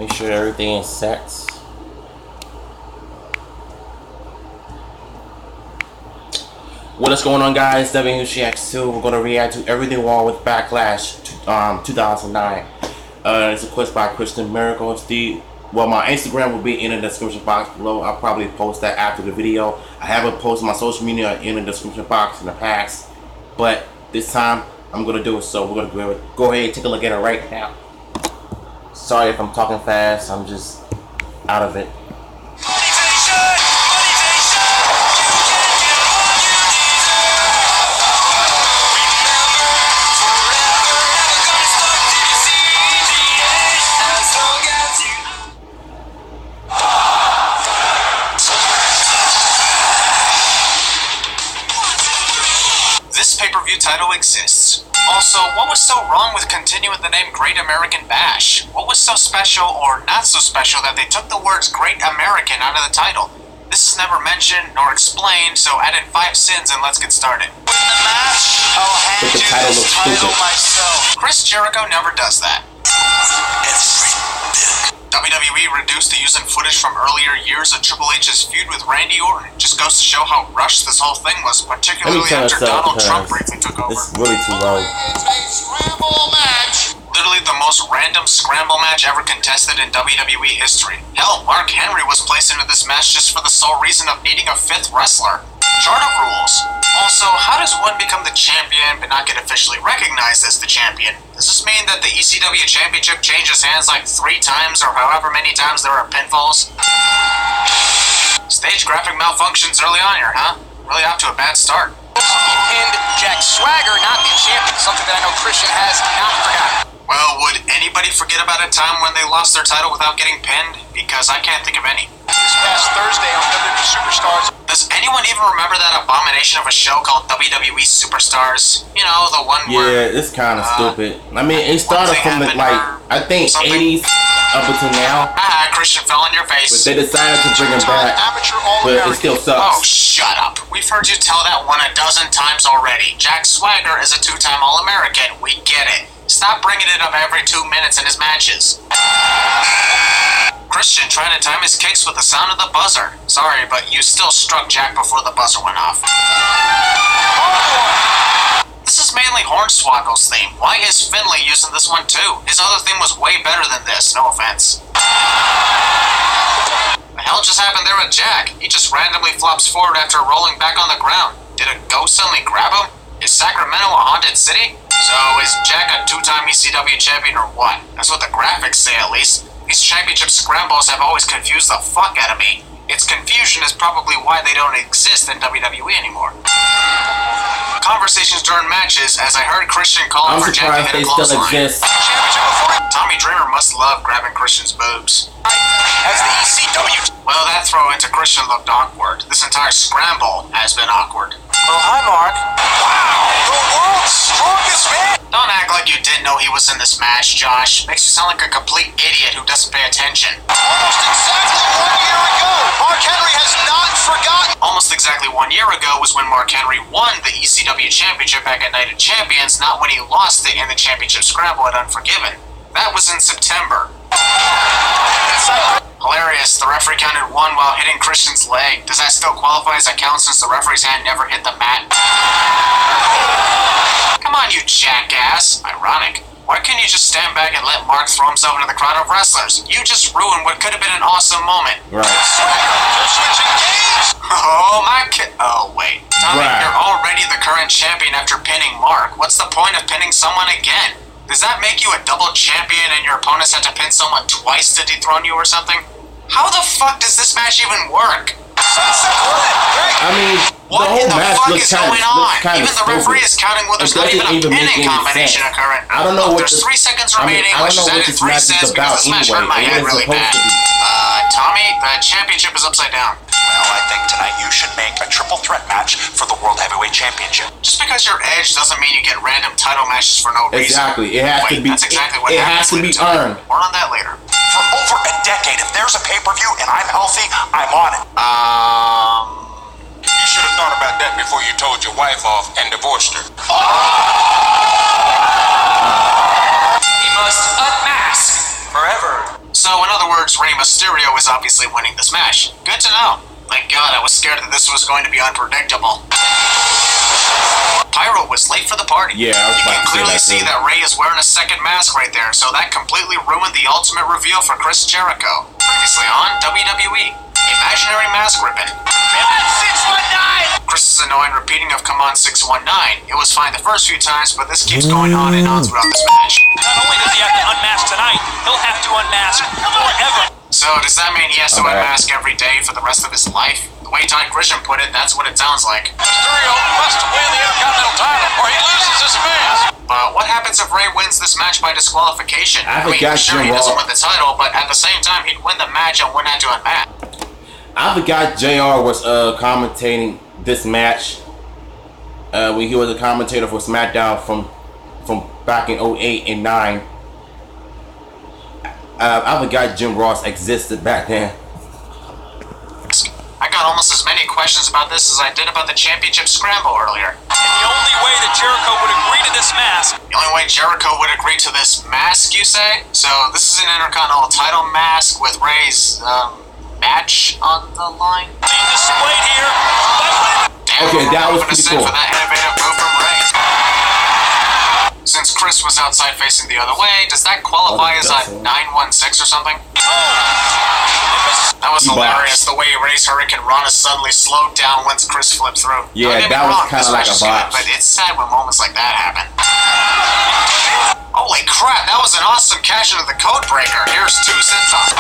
Make sure everything is set. What is going on, guys? WX2. We're going to react to everything wrong with Backlash 2009. It's a quest by Christian Miracle. Well, my Instagram will be in the description box below. I'll probably post that after the video. I haven't posted my social media in the description box in the past, but this time I'm going to do it. So we're going to go ahead and take a look at it right now. Sorry if I'm talking fast. I'm just out of it. This pay-per-view title exists. Also, what was so wrong with continuing the name Great American Bash? What was so special or not so special that they took the words Great American out of the title? This is never mentioned nor explained, so add in 5 sins and let's get started. With the match, I'll hand you this title myself. Chris Jericho never does that. WWE reduced to using footage from earlier years of Triple H's feud with Randy Orton. Just goes to show how rushed this whole thing was, particularly after Donald Trump briefly took over. It's really too long. Literally the most random scramble match ever contested in WWE history. Hell, Mark Henry was placed into this match just for the sole reason of needing a 5th wrestler. Chart of rules. Also, how does one become the champion but not get officially recognized as the champion? Does this mean that the ECW championship changes hands like 3 times or however many times there are pinfalls? Stage graphic malfunctions early on here, huh? Really off to a bad start. He pinned Jack Swagger, not the champion, something that I know Christian has not forgotten. Well, would anybody forget about a time when they lost their title without getting pinned? Because I can't think of any. This past Thursday on WWE Superstars. Does anyone even remember that abomination of a show called WWE Superstars? You know, the one where... Yeah, it's kind of stupid. I mean, it started from the, I think, 80s up until now. Christian fell in your face. But they decided to bring him back, but it still sucks. Oh, shut up. We've heard you tell that one a dozen times already. Jack Swagger is a 2-time All-American. We get it. Stop bringing it up every 2 minutes in his matches. Christian trying to time his kicks with the sound of the buzzer. Sorry, but you still struck Jack before the buzzer went off. This is mainly Hornswoggle's theme. Why is Finlay using this one too? His other theme was way better than this, no offense. The hell just happened there with Jack? He just randomly flops forward after rolling back on the ground. Did a ghost suddenly grab him? Is Sacramento a haunted city? So is Jack a 2-time ECW champion or what? That's what the graphics say at least. These championship scrambles have always confused the fuck out of me. Its confusion is probably why they don't exist in WWE anymore. Conversations during matches, as I heard Christian calling for Jack to hit a clothesline. Tommy Dreamer must love grabbing Christian's boobs. As the ECW. Well, that throw into Christian looked awkward. This entire scramble has been awkward. Oh, hi, Mark. Wow! The world's strongest man! Don't act like you didn't know he was in this match, Josh. Makes you sound like a complete idiot who doesn't pay attention. Almost exactly 1 year ago, Mark Henry has not forgotten. Almost exactly 1 year ago was when Mark Henry won the ECW Championship back at Night of Champions, not when he lost it in the Championship Scramble at Unforgiven. That was in September. Hilarious, the referee counted 1 while hitting Christian's leg. Does that still qualify as a count since the referee's hand never hit the mat? Come on, you jackass. Ironic. Why couldn't you just stand back and let Mark throw himself into the crowd of wrestlers? You just ruined what could have been an awesome moment. Right. Oh, oh, wait. Tommy, you're already the current champion after pinning Mark. What's the point of pinning someone again? Does that make you a double champion and your opponents have to pin someone twice to dethrone you or something? How the fuck does this match even work? I mean, what the whole in the match fuck looks is going on? Even the stupid. referee is counting where there's not even a pinning combination occurring. I don't know what there's 3 seconds remaining. Let's just add in 3 cents because this match hurt my head really bad. Tommy, the championship is upside down. Well, I think tonight you should make a triple threat match for the World Heavyweight Championship. Just because you're Edge doesn't mean you get random title matches for no reason. Exactly. It has to be. That's exactly what it has to be earned. More on that later. For over a decade, if there's a pay-per-view and I'm healthy, I'm on it. You should have thought about that before you told your wife off and divorced her. He must unmask forever. So in other course, Rey Mysterio is obviously winning this match. Good to know. Thank God, I was scared that this was going to be unpredictable. Pyro was late for the party. Yeah, I was You about can to say clearly that see too. that Rey is wearing a second mask right there, so that completely ruined the ultimate reveal for Chris Jericho. Previously on WWE, imaginary mask ribbon. Come on, 619! Chris is annoying repeating of "Come on 619." It was fine the first few times, but this keeps going on and on throughout this match. Not only does he have to unmask tonight, he'll have to unmask forever. So does that mean he has to unmask every day for the rest of his life? The way Todd Grisham put it, that's what it sounds like. Mysterio must win the Intercontinental title or he loses his mask. But what happens if Rey wins this match by disqualification? I mean, forgot sure, he Jim doesn't Ross. win the title, but at the same time, he'd win the match and wouldn't have to unmask. I forgot JR was commentating this match when he was a commentator for SmackDown from back in 08 and 9. I forgot Jim Ross existed back then. I got almost as many questions about this as I did about the championship scramble earlier. And the only way that Jericho would agree to this mask. The only way Jericho would agree to this mask, you say? So this is an Intercontinental title mask with Rey's match on the line? Being displayed here by Damn, Okay, that was we're pretty send cool. for that innovative move from Rey. Since Chris was outside facing the other way, does that qualify as a 916 or something? That was He hilarious. boxed. The way Rey's Hurricane Rana suddenly slowed down once Chris flipped through. Yeah, Don't get me that was wrong, kinda this like match a is good, box. but it's sad when moments like that happen. Holy crap, that was an awesome cash into the code breaker. Here's 2 cents off.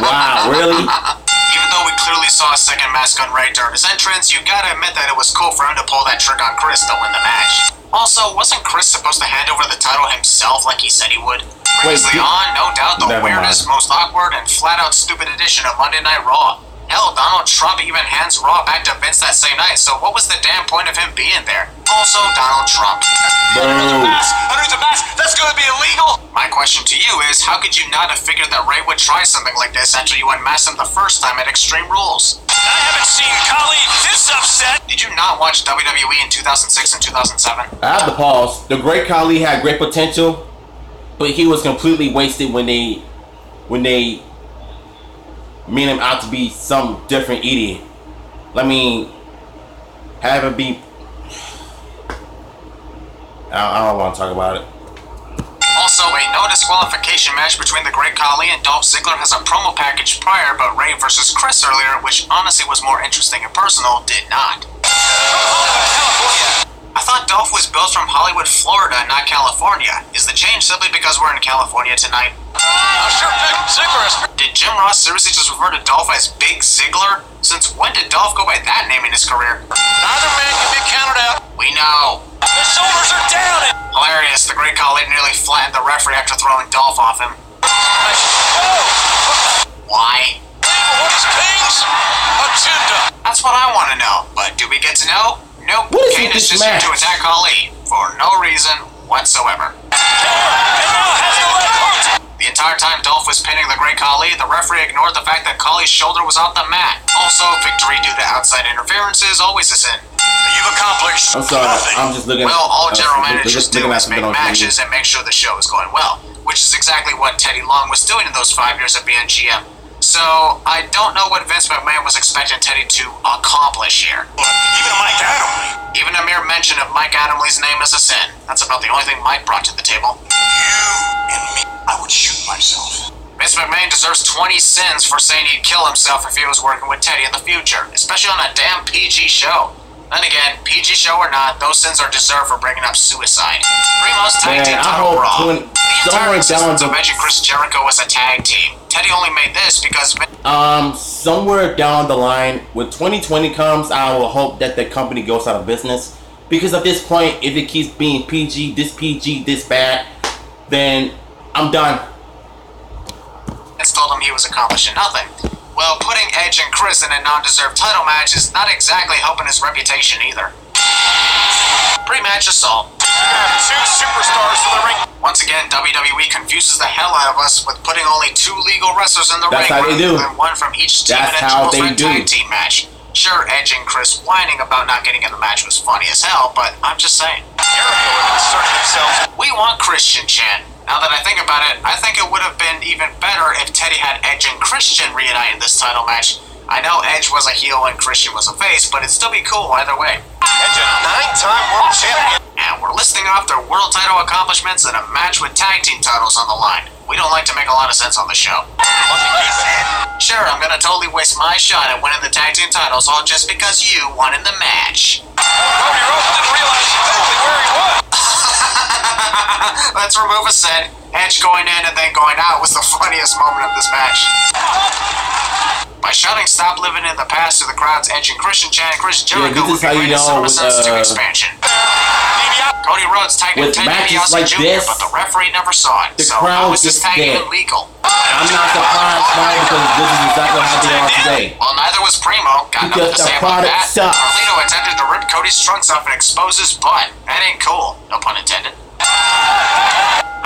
Wow, really? Even though we clearly saw a second mask on Rey during his entrance, you gotta admit that it was cool for him to pull that trick on Chris to win the match. Also, wasn't Chris supposed to hand over the title himself like he said he would? Previously on, no doubt, the Never weirdest, mind. most awkward, and flat-out stupid edition of Monday Night Raw. Hell, Donald Trump even hands Raw back to Vince that same night, so what was the damn point of him being there? Also, Donald Trump. underneath the mask, that's gonna be illegal. My question to you is, how could you not have figured that Rey would try something like this after you unmasked him the first time at Extreme Rules? I haven't seen Kali this upset. Did you not watch WWE in 2006 and 2007? I have to pause. The Great Khali had great potential, but he was completely wasted when they made him out to be some different idiot. I mean, have him be. I don't want to talk about it. Also, a no disqualification match between the Great Khali and Dolph Ziggler has a promo package prior, but Rey versus Chris earlier, which honestly was more interesting and personal, did not. I thought Dolph was built from Hollywood, Florida, not California. Is the change simply because we're in California tonight? Sure picked Ziggler. Did Jim Ross seriously just refer to Dolph as Big Ziggler? Since when did Dolph go by that name in his career? Neither man can be counted out. We know. The shoulders are down. Hilarious, the Great Khali nearly flattened the referee after throwing Dolph off him. Why? What is Kane's agenda? That's what I want to know, but do we get to know? Nope. What is Kane with is this just here to match? attack Ali for no reason whatsoever. And now has the leg hooked. The entire time Dolph was pinning the Great Khali, the referee ignored the fact that Khali's shoulder was off the mat. Also, victory due to outside interference is always a sin. You've accomplished I'm sorry. I'm just looking. Well, all general just managers do looking at is make something on matches and make sure the show is going well, which is exactly what Teddy Long was doing in those 5 years of being GM. So, I don't know what Vince McMahon was expecting Teddy to accomplish here. even a Mike Adamle. Even a mere mention of Mike Adamle's name is a sin. That's about the only thing Mike brought to the table. You and me. I would shoot myself. Vince McMahon deserves 20 sins for saying he'd kill himself if he was working with Teddy in the future, especially on a damn PG show. Then again, PG show or not, those sins are deserved for bringing up suicide. Primo's tag team Man, I title hope Raw. when The entire somewhere existence down of Edge and Chris Jericho was a tag team. Teddy only made this because somewhere down the line, when 2020 comes, I will hope that the company goes out of business. Because at this point, if it keeps being PG, this bad, then I'm done. Vince told him he was accomplishing nothing. Well, putting Edge and Chris in a non-deserved title match is not exactly helping his reputation either. Pre-match assault. Two superstars to the ring. Once again, WWE confuses the hell out of us with putting only 2 legal wrestlers in the That's ring how they rather do. than one from each team That's in a how triple they threat do. tag team match. Sure, Edge and Chris whining about not getting in the match was funny as hell, but I'm just saying. Jericho had inserted himself. We want Christian Chan. Now that I think about it, I think it would have been even better if Teddy had Edge and Christian reunite in this title match. I know Edge was a heel and Christian was a face, but it'd still be cool either way. Edge, a 9-time world champion. And we're listing off their world title accomplishments in a match with tag team titles on the line. We don't like to make a lot of sense on the show. Sure, I'm gonna totally waste my shot at winning the tag team titles all just because you won in the match. Cody Rhodes didn't realize exactly where he was. Let's remove a set. Edge going in and then going out was the funniest moment of this match. By shouting "Stop living in the past" to the crowd's Edge and Christian chant, Chris Jericho would be greatest services to expansion. Cody Rhodes tagged in Ted DiBiase Jr., but the referee never saw it. So how is this tag even legal? I'm not surprised now because this is exactly how they are today. Well, neither was Primo. Got nothing to say about that. Carlito attempted to rip Cody's trunks off and expose his butt. That ain't cool. No pun intended.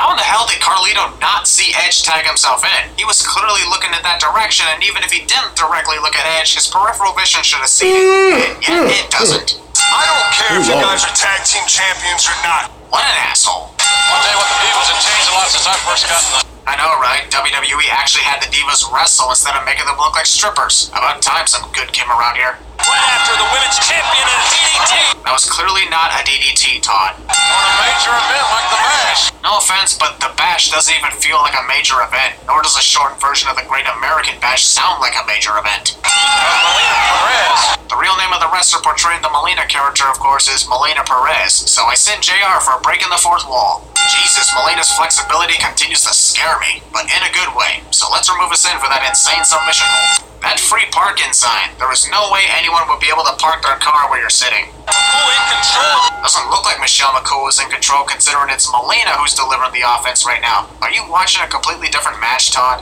How in the hell did Carlito not see Edge tag himself in? He was clearly looking in that direction, and even if he didn't directly look at Edge, his peripheral vision should have seen it. And yet it doesn't. I don't care if you guys are tag team champions or not. What an asshole. I'll tell you what, the Divas have changed a lot since I first got in the... I know, right? WWE actually had the Divas wrestle instead of making them look like strippers. About time some good came around here. Went after the women's champion in a DDT. That was clearly not a DDT, Todd. On a major event like the Bash. No offense, but the Bash doesn't even feel like a major event, nor does a shortened version of the Great American Bash sound like a major event. Melina Perez. The real name of the wrestler portraying the Melina character, of course, is Melina Perez, so I sent JR for breaking the fourth wall. Jesus, Melina's flexibility continues to scare me, but in a good way, so let's remove us in for that insane submission hold. That free parking sign, there is no way anyone would be able to park their car where you're sitting. McCool in control. Doesn't look like Michelle McCool is in control considering it's Melina who's delivering the offense right now. Are you watching a completely different match, Todd?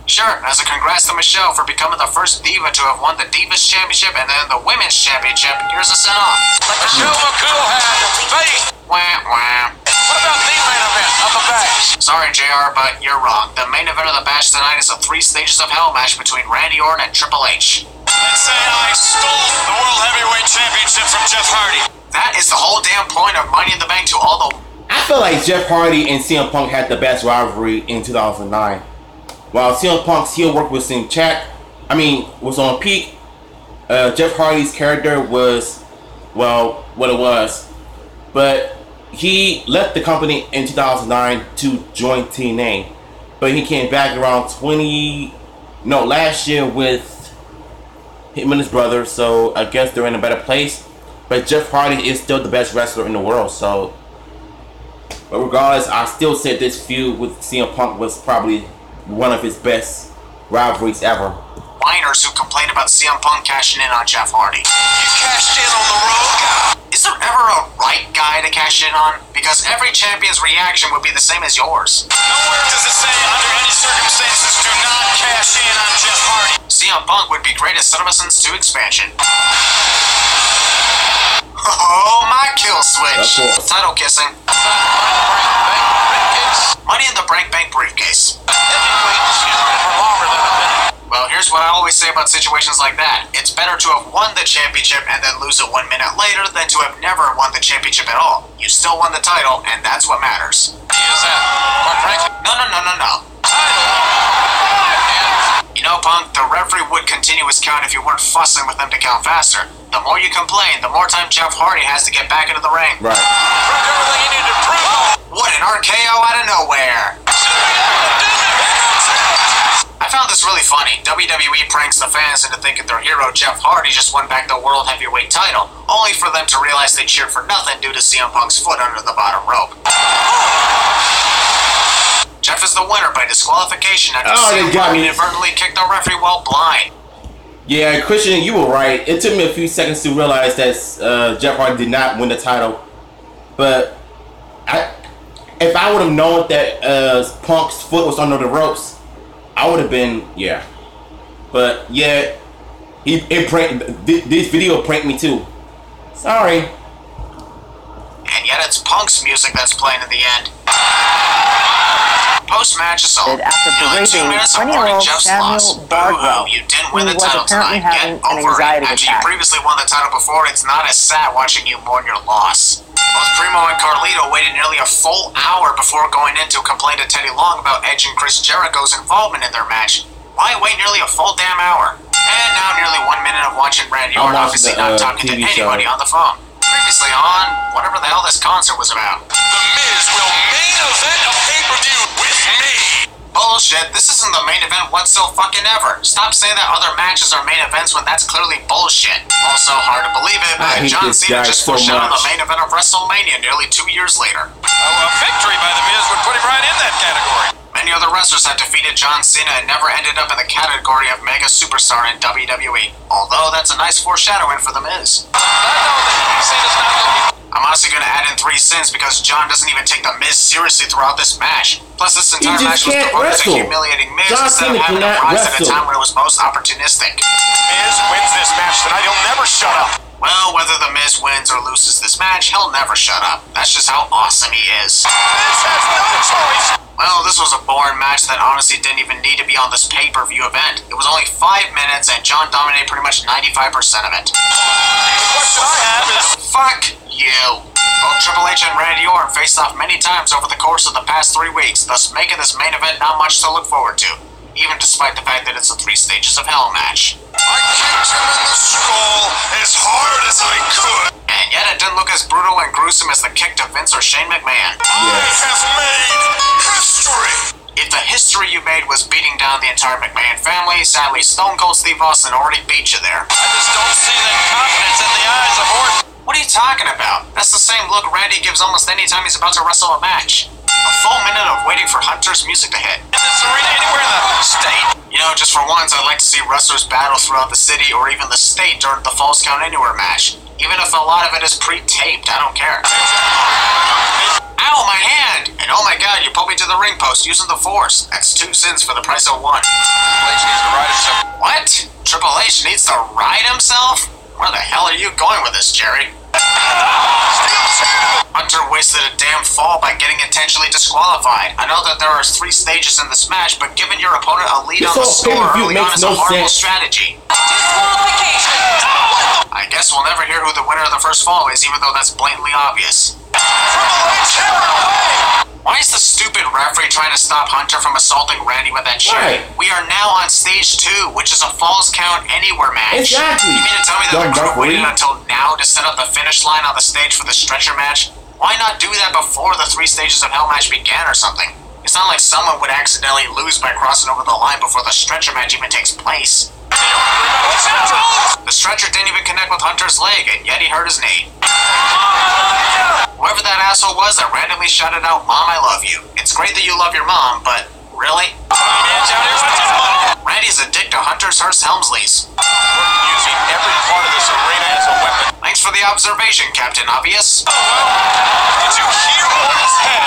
Sure, as a congrats to Michelle for becoming the first diva to have won the Divas Championship and then the Women's Championship, here's a send-off. Michelle McCool had faith. Wah, wah. What about the main event of the Bash? Sorry, JR, but you're wrong. The main event of the Bash tonight is a 3 stages of hell match between Randy Orton and Triple H. Let's say I stole the World Heavyweight Championship from Jeff Hardy. That is the whole damn point of Money in the Bank to all the... I feel like Jeff Hardy and CM Punk had the best rivalry in 2009. While CM Punk's heel work was in check, was on peak, Jeff Hardy's character was, well, what it was. But he left the company in 2009 to join TNA. But he came back around last year with him and his brother, so I guess they're in a better place. But Jeff Hardy is still the best wrestler in the world, so... But regardless, I still said this feud with CM Punk was probably one of his best rivalries ever. Whiners who complained about CM Punk cashing in on Jeff Hardy. You cashed in on the road? Is there ever a right guy to cash in on? Because every champion's reaction would be the same as yours. Nowhere does it say under any circumstances do not cash in on Jeff Hardy. CM Punk would be great at Citizens 2 expansion. Oh, my kill switch. Title kissing. Money in the Bank briefcase. Well, here's what I always say about situations like that. It's better to have won the championship and then lose it 1 minute later than to have never won the championship at all. You still won the title, and that's what matters. Is that, quite frankly? No. You know, Punk, the referee would continue his count if you weren't fussing with him to count faster. The more you complain, the more time Jeff Hardy has to get back into the ring. Right. Proved everything you needed to prove. What an RKO out of nowhere. I found this really funny. WWE pranks the fans into thinking their hero Jeff Hardy just won back the World Heavyweight title, only for them to realize they cheered for nothing due to CM Punk's foot under the bottom rope. Jeff is the winner by disqualification after CM Punk inadvertently kicked the referee while blind. Yeah, Christian, you were right. It took me a few seconds to realize that Jeff Hardy did not win the title. But if I would have known that Punk's foot was under the ropes, I would have been, yeah. But yeah, this video pranked me too. Sorry. And yet it's Punk's music that's playing in the end. Post-match assault. After Nearly 2 minutes of 20-year-old warning Jeff's loss. Samuel Bardwell, Boo-hoo, you didn't win the who was title apparently tonight. having Get an over it. anxiety After you attack. previously won the title before, it's not as sad watching you mourn your loss. Both Primo and Carlito waited nearly a full hour before going in to complain to Teddy Long about Edge and Chris Jericho's involvement in their match. Why wait nearly a full damn hour? And now nearly 1 minute of watching Randy Orton obviously not talking to anybody on the phone. Previously on whatever the hell this concert was about. The Miz will main event a pay-per-view with me. Bullshit, this isn't the main event whatsoever. Stop saying that other matches are main events when that's clearly bullshit. Also, hard to believe it, but John Cena just foreshadowed the main event of WrestleMania nearly 2 years later. A victory by The Miz would put him right in that category. Many other wrestlers have defeated John Cena and never ended up in the category of mega superstar in WWE. Although that's a nice foreshadowing for The Miz. I'm honestly going to add in 3 cents because John doesn't even take The Miz seriously throughout this match. Plus, this entire match was devoted to humiliating Miz instead of having him rise at a time when it was most opportunistic. Miz wins this match tonight, he'll never shut up. Well, whether The Miz wins or loses this match, he'll never shut up. That's just how awesome he is. Miz has no choice. Well, this was a boring match that honestly didn't even need to be on this pay-per-view event. It was only 5 minutes and John dominated pretty much 95% of it. The question I have is... Fuck you. Both Triple H and Randy Orton faced off many times over the course of the past 3 weeks, thus making this main event not much to look forward to, even despite the fact that it's a 3 stages of hell match. I kicked him in the skull as hard as I could. And yet it didn't look as brutal and gruesome as the kick to Vince or Shane McMahon. I have made history. If the history you made was beating down the entire McMahon family, sadly Stone Cold Steve Austin already beat you there. I just don't see that confidence in the eyes of Orton. What are you talking about? That's the same look Randy gives almost any time he's about to wrestle a match. A full minute of waiting for Hunter's music to hit. In this arena, anywhere in the state. You know, just for once, I'd like to see wrestlers battle throughout the city or even the state during the Falls Count Anywhere match. Even if a lot of it is pre-taped, I don't care. Ow, my hand! And oh my god, you pulled me to the ring post using the Force. That's 2 cents for the price of 1. Triple H needs to ride himself. What? Triple H needs to ride himself? Where the hell are you going with this, Jerry? Hunter wasted a damn fall by getting intentionally disqualified. I know that there are 3 stages in this match, but giving your opponent a lead on the score early on is a horrible strategy. I guess we'll never hear who the winner of the first fall is, even though that's blatantly obvious. Why is the stupid referee trying to stop Hunter from assaulting Randy with that chair? Right. We are now on stage 2, which is a Falls Count Anywhere match. Exactly. You mean to tell me that the crew waited until now to set up the finish line on the stage for the stretcher match? Why not do that before the 3 stages of hell match began or something? It's not like someone would accidentally lose by crossing over the line before the stretcher match even takes place. The stretcher didn't even connect with Hunter's leg, and yet he hurt his knee. Whoever that asshole was that randomly shouted out, "Mom, I love you." It's great that you love your mom, but really? Randy's a dick to Hunter's Hearst Helmsley's. Using every part of this arena as a weapon. Thanks for the observation, Captain Obvious. Did you hear Orton's head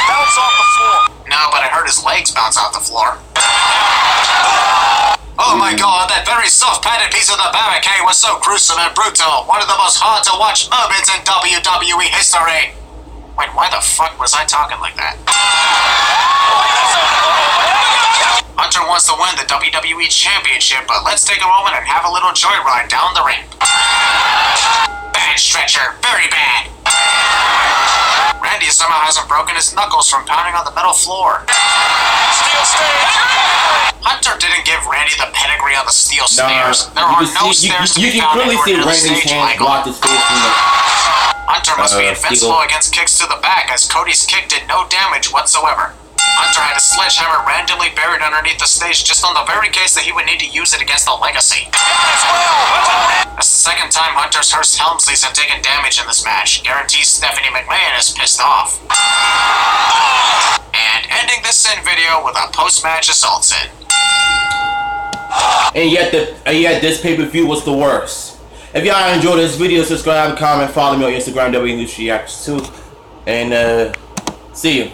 bounce off the floor? No, but I heard his legs bounce off the floor. Oh my god, that very soft padded piece of the barricade was so gruesome and brutal. One of the most hard to watch moments in WWE history. Wait, why the fuck was I talking like that? Hunter wants to win the WWE Championship, but let's take a moment and have a little joyride down the ramp. Bad stretcher, very bad. Randy somehow hasn't broken his knuckles from pounding on the metal floor. Steel stage. Hunter didn't give Randy the pedigree on the steel stairs. There are no stairs to be You found can clearly see anywhere near the Randy's stage, hand Michael. blocked his face from the... Hunter must be invincible against kicks to the back, as Cody's kick did no damage whatsoever. Hunter had a sledgehammer randomly buried underneath the stage just on the very case that he would need to use it against the Legacy. That's the second time Hunter's Hearst Helmsleys have taken damage in this match. Guarantees Stephanie McMahon is pissed off. And ending this sin video with a post-match assault sin. And yet this pay-per-view was the worst. If y'all enjoyed this video, subscribe, comment, follow me on Instagram, WNewsReacts2. And see you.